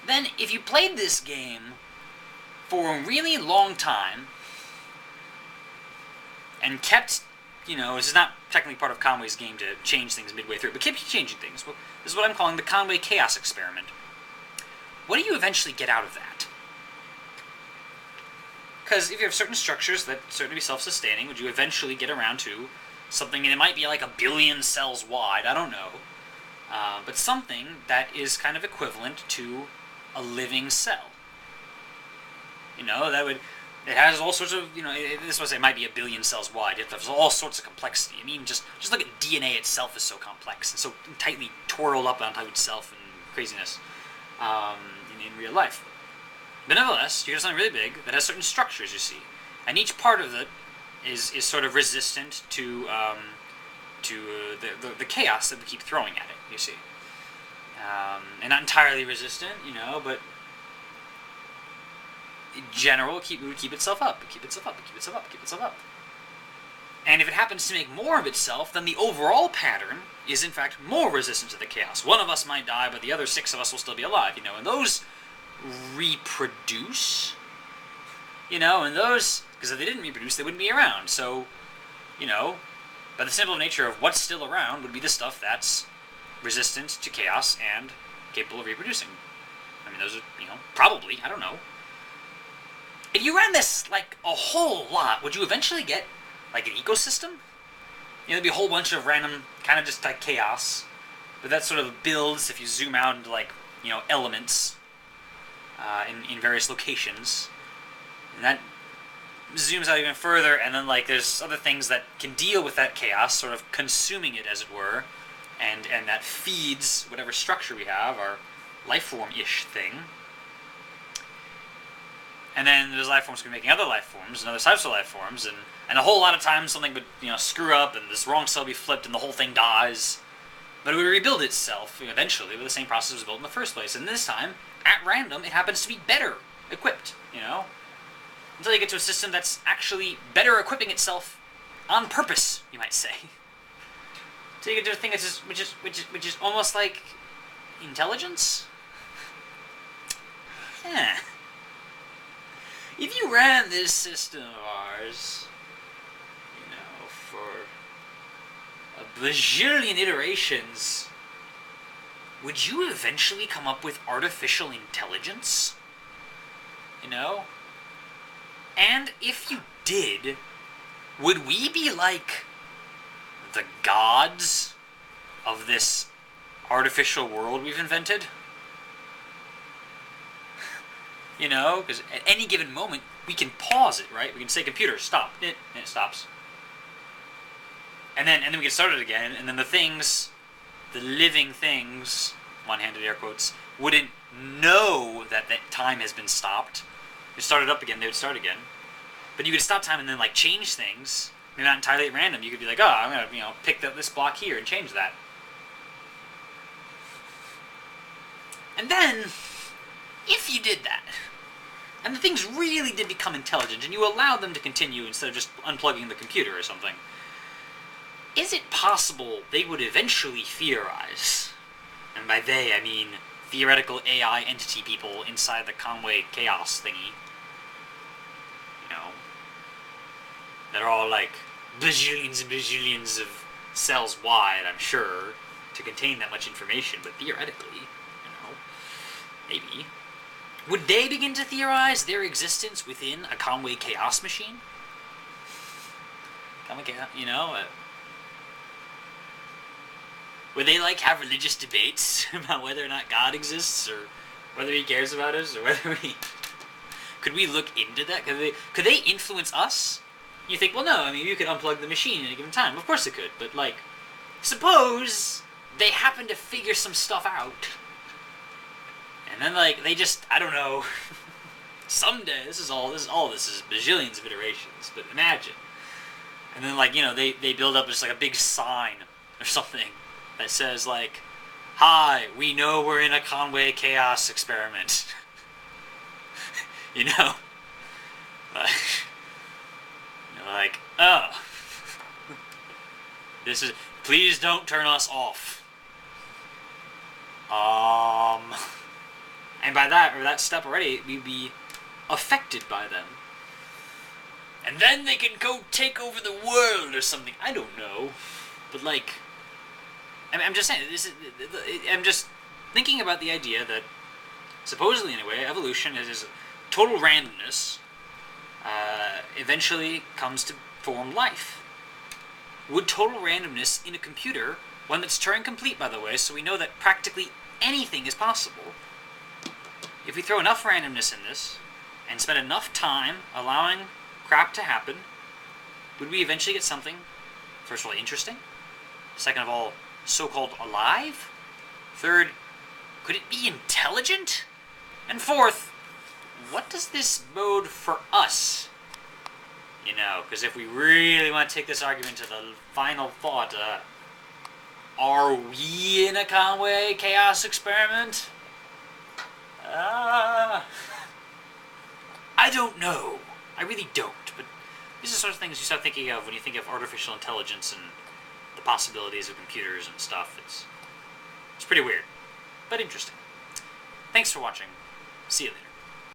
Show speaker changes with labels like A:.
A: then if you played this game for a really long time and kept, this is not technically part of Conway's game to change things midway through, but keep changing things. Well, this is what I'm calling the Conway Chaos Experiment. What do you eventually get out of that? Because if you have certain structures that certainly be self-sustaining, would you eventually get around to something that might be like 1 billion cells wide, I don't know, but something that is kind of equivalent to a living cell. It has all sorts of, this was, it might be 1 billion cells wide. It has all sorts of complexity. I mean, just look at DNA itself is so complex and so tightly twirled up onto itself and craziness in real life. But nevertheless, you get something really big that has certain structures, you see. And each part of it is sort of resistant to the chaos that we keep throwing at it, you see. And not entirely resistant, but in general, it would keep itself up, keep itself up, keep itself up, keep itself up. And if it happens to make more of itself, then the overall pattern is in fact more resistant to the chaos. One of us might die, but the other 6 of us will still be alive, and those reproduce, and those, because if they didn't reproduce, they wouldn't be around. So, by the simple nature of what's still around would be the stuff that's resistant to chaos and capable of reproducing. I mean, those are, probably, I don't know. If you ran this, a whole lot, would you eventually get, an ecosystem? There'd be a whole bunch of random, kind of just, chaos. But that sort of builds, if you zoom out into, elements in various locations. And that zooms out even further, and then, there's other things that can deal with that chaos, sort of consuming it, as it were, and that feeds whatever structure we have, our life form-ish thing. And then those life forms can be making other life forms and other types of life forms, and a whole lot of times something would screw up and this wrong cell be flipped and the whole thing dies. But it would rebuild itself eventually with the same process it was built in the first place. And this time, at random, it happens to be better equipped, until you get to a system that's actually better equipping itself on purpose, you might say. So you get to a thing that's which is almost like intelligence. Yeah. If you ran this system of ours, for a bajillion iterations, would you eventually come up with artificial intelligence? And if you did, would we be like the gods of this artificial world we've invented? Because at any given moment, we can pause it, right? We can say, computer, stop. And it stops. And then we get started again, and then the living things, one-handed air quotes, wouldn't know that time has been stopped. You start it up again, they would start again. But you could stop time and then, change things. Maybe not entirely at random. You could be like, I'm going to, pick this block here and change that. And then, if you did that, and the things really did become intelligent, and you allowed them to continue instead of just unplugging the computer or something, is it possible they would eventually theorize, and by they I mean theoretical AI entity people inside the Conway Chaos thingy, that are all bajillions and bajillions of cells wide, I'm sure, to contain that much information, but theoretically, maybe. Would they begin to theorize their existence within a Conway Chaos machine? Conway Chaos, would they, have religious debates about whether or not God exists, or whether he cares about us, or whether we... Could we look into that? Could they influence us? You think, well, no, you could unplug the machine at a given time. Of course it could, but, suppose they happen to figure some stuff out. And then, they just, I don't know, someday, this is bajillions of iterations, but imagine. And then, they build up just, a big sign or something that says, hi, we know we're in a Conway Chaos Experiment. Oh. Please don't turn us off. I And by that step already, we'd be affected by them. And then they can go take over the world or something. I don't know. But, like, I'm just saying, I'm just thinking about the idea that, supposedly anyway, evolution is total randomness, eventually comes to form life. Would total randomness in a computer, one that's Turing complete, by the way, so we know that practically anything is possible, if we throw enough randomness in this, and spend enough time allowing crap to happen, would we eventually get something, first of all, interesting? Second of all, so-called alive? Third, could it be intelligent? And fourth, what does this bode for us? You know, because if we really want to take this argument to the final thought, are we in a Conway Chaos Experiment? I don't know. I really don't. But these are the sort of things you start thinking of when you think of artificial intelligence and the possibilities of computers and stuff. It's pretty weird, but interesting. Thanks for watching. See you later.